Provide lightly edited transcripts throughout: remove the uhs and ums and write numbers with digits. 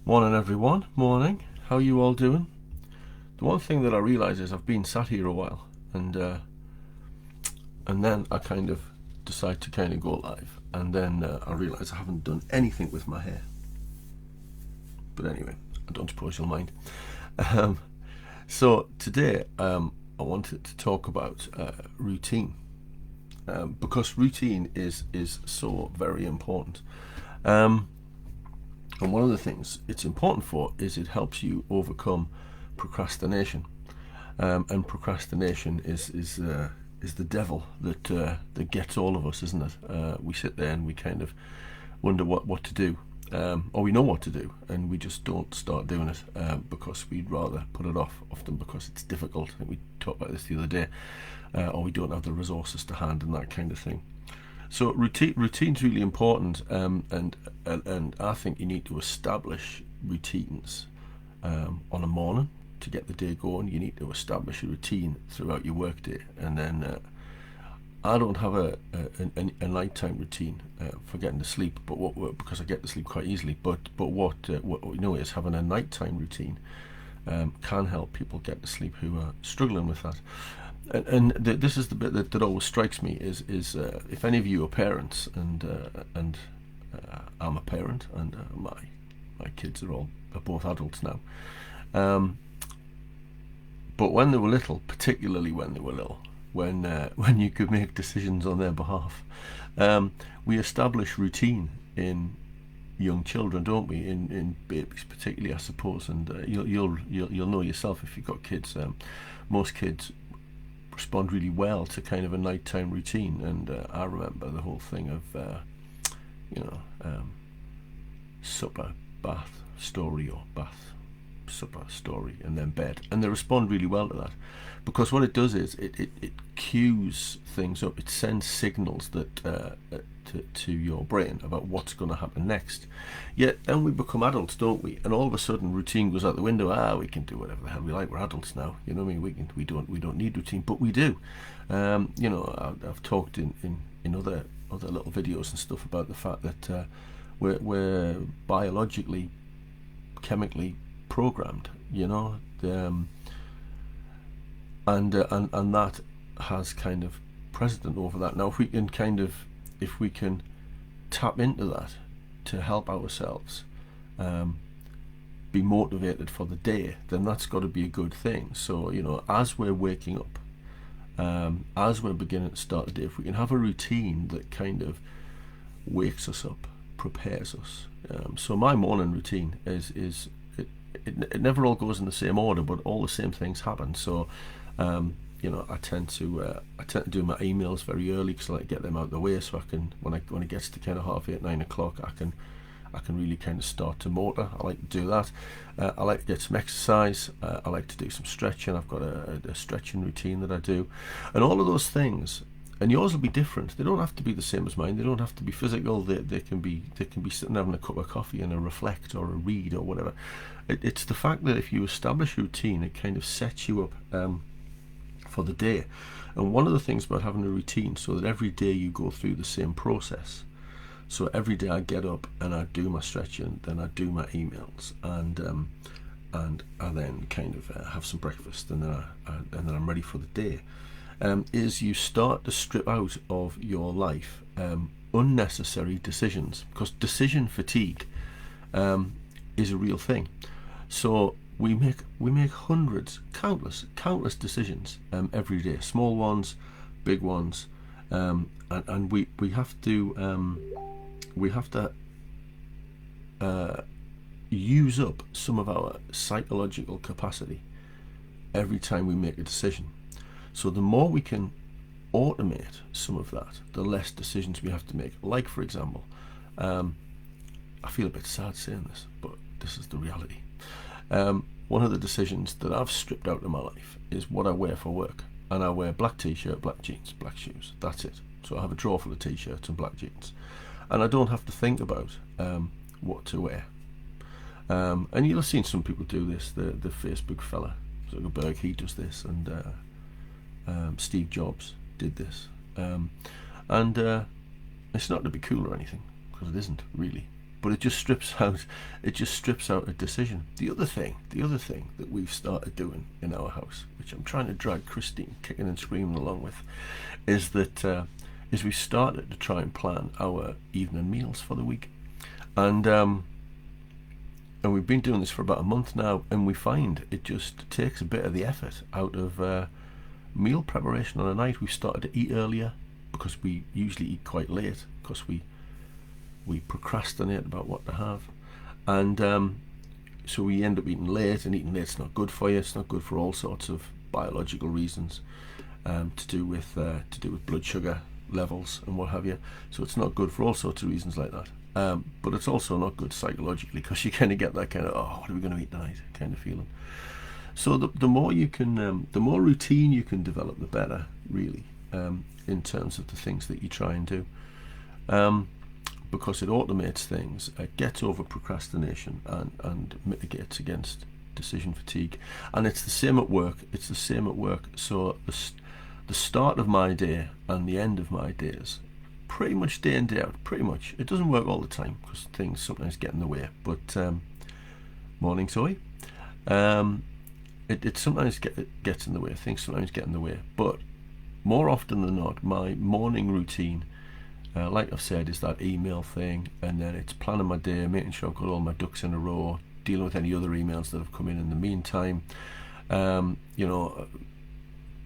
Morning everyone, morning. How are you all doing? The one thing that I realise is I've been sat here a while and then I kind of decide to kind of go live and then I realise I haven't done anything with my hair. But anyway, I don't suppose you'll mind. Um, so today I wanted to talk about routine because routine is so very important. Um, And one of the things it's important for is it helps you overcome procrastination. And procrastination is the devil that gets all of us, isn't it? We sit there and we kind of wonder what to do, or we know what to do, and we just don't start doing it because we'd rather put it off, often because it's difficult. I think we talked about this the other day, or we don't have the resources to hand and that kind of thing. So routine's really important, and I think you need to establish routines on a morning to get the day going. You need to establish a routine throughout your workday, and then I don't have a nighttime routine for getting to sleep, but because I get to sleep quite easily. But what we know is having a nighttime routine can help people get to sleep who are struggling with that. And this is the bit that always strikes me is if any of you are parents, and I'm a parent, and my kids are both adults now. Um, but when they were little, particularly when they were little, when you could make decisions on their behalf, we establish routine in young children, don't we? In babies, particularly, I suppose. And you'll know yourself if you've got kids. Most kids respond really well to kind of a nighttime routine, and I remember the whole thing of you know supper, bath, story, or bath, supper, story, and then bed, and they respond really well to that, because what it does is it cues things up. It sends signals that to your brain about what's going to happen next. Yet then we become adults, don't we? And all of a sudden routine goes out the window. We can do whatever the hell we like. We're adults now, you know what I mean? We don't need routine, but we do. I've talked in other little videos and stuff about the fact that we're biologically, chemically programmed, and that has kind of precedent over that. Now, if we can tap into that to help ourselves be motivated for the day, then that's got to be a good thing. So, as we're waking up, as we're beginning to start the day, if we can have a routine that kind of wakes us up, prepares us. So my morning routine is it never all goes in the same order, but all the same things happen. So I tend to do my emails very early because I like to get them out of the way, so I can when it gets to kind of 8:30, 9 o'clock, I can really kind of start to motor. I like to do that. I like to get some exercise. I like to do some stretching. I've got a stretching routine that I do, and all of those things. And yours will be different. They don't have to be the same as mine. They don't have to be physical. They can be sitting having a cup of coffee and a reflect or a read or whatever. It's the fact that if you establish a routine, it kind of sets you up for the day. And one of the things about having a routine, so that every day you go through the same process. So every day I get up and I do my stretching, then I do my emails, and I then kind of have some breakfast, and then I'm ready for the day. Is you start to strip out of your life unnecessary decisions, because decision fatigue is a real thing. So we make hundreds, countless decisions every day, small ones, big ones, and we have to use up some of our psychological capacity every time we make a decision. So the more we can automate some of that, the less decisions we have to make. Like, for example, I feel a bit sad saying this, but this is the reality. One of the decisions that I've stripped out of my life is what I wear for work. And I wear black t-shirt, black jeans, black shoes. That's it. So I have a drawer full of t-shirts and black jeans. And I don't have to think about what to wear. And you'll have seen some people do this. The Facebook fella, Zuckerberg, he does this, and Steve Jobs did this, and it's not to be cool or anything, because it isn't really. but it just strips out a decision. The other thing that we've started doing in our house, which I'm trying to drag Christine kicking and screaming along with, is that we started to try and plan our evening meals for the week, and we've been doing this for about a month now, and we find it just takes a bit of the effort out of meal preparation on a night. We've started to eat earlier because we usually eat quite late because we procrastinate about what to have, and so we end up eating late, and eating late's not good for you. It's not good for all sorts of biological reasons, to do with blood sugar levels and what have you. So it's not good for all sorts of reasons like that. But it's also not good psychologically, because you kind of get that kind of, oh, what are we going to eat tonight kind of feeling. So the more you can, the more routine you can develop, the better, really, in terms of the things that you try and do, because it automates things, gets over procrastination, and mitigates against decision fatigue. And it's the same at work. So the start of my day and the end of my days, pretty much day in, day out, pretty much. It doesn't work all the time because things sometimes get in the way, but morning Zoe, it sometimes gets in the way. Things sometimes get in the way, but more often than not, my morning routine, like I've said, is that email thing, and then it's planning my day, making sure I've got all my ducks in a row, dealing with any other emails that have come in the meantime,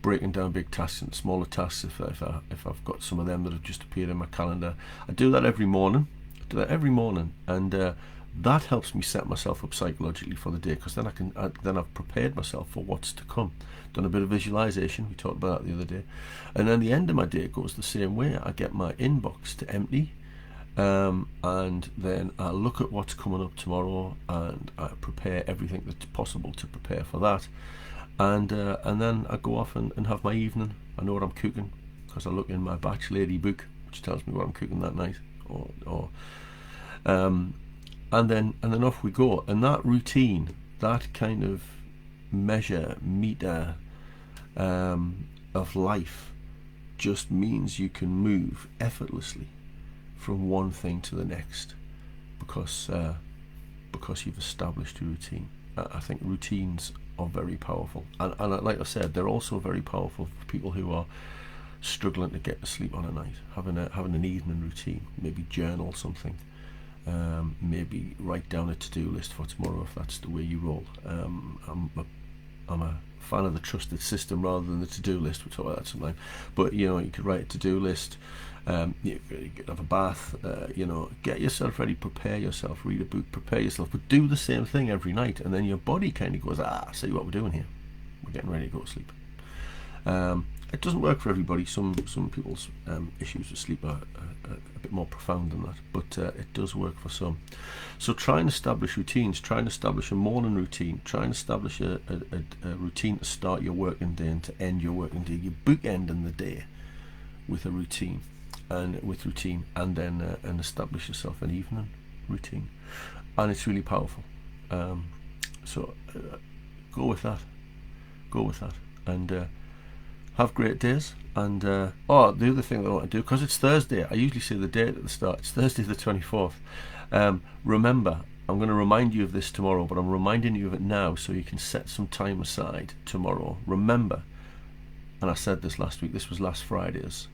breaking down big tasks into smaller tasks if I've got some of them that have just appeared in my calendar. I do that every morning. And that helps me set myself up psychologically for the day, because then I've prepared myself for what's to come. Done a bit of visualization. We talked about that the other day. And then the end of my day goes the same way. I get my inbox to empty, and then I look at what's coming up tomorrow, and I prepare everything that's possible to prepare for that. And then I go off and have my evening. I know what I'm cooking because I look in my batch lady book, which tells me what I'm cooking that night, and then off we go. And that routine, that kind of meter of life, just means you can move effortlessly from one thing to the next, because you've established a routine. I think routines are very powerful, and like I said, they're also very powerful for people who are struggling to get to sleep on a night. Having an evening routine, maybe journal something, maybe write down a to-do list for tomorrow if that's the way you roll. I'm a fan of the trusted system rather than the to-do list. We'll talk about that sometime. But you could write a to-do list. You could have a bath, get yourself ready, prepare yourself, read a book, prepare yourself, but do the same thing every night, and then your body kind of goes, see what we're doing here, we're getting ready to go to sleep. It doesn't work for everybody. Some people's issues with sleep are a bit more profound than that, but it does work for some. So try and establish routines. Try and establish a morning routine. Try and establish a routine to start your working day and to end your working day. You bookending the day with a routine. And then establish yourself an evening routine, and it's really powerful. So go with that, and have great days. And the other thing that I want to do, because it's Thursday, I usually say the date at the start. It's Thursday the 24th. Remember, I'm going to remind you of this tomorrow, but I'm reminding you of it now so you can set some time aside tomorrow. Remember, and I said this last week, this was last Friday's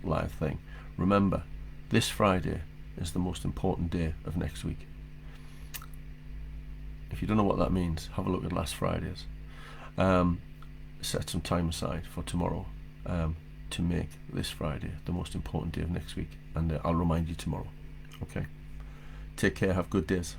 live thing. Remember, this Friday is the most important day of next week. If you don't know what that means, have a look at last Friday's. Set some time aside for tomorrow, to make this Friday the most important day of next week, and I'll remind you tomorrow. Okay, take care, have good days.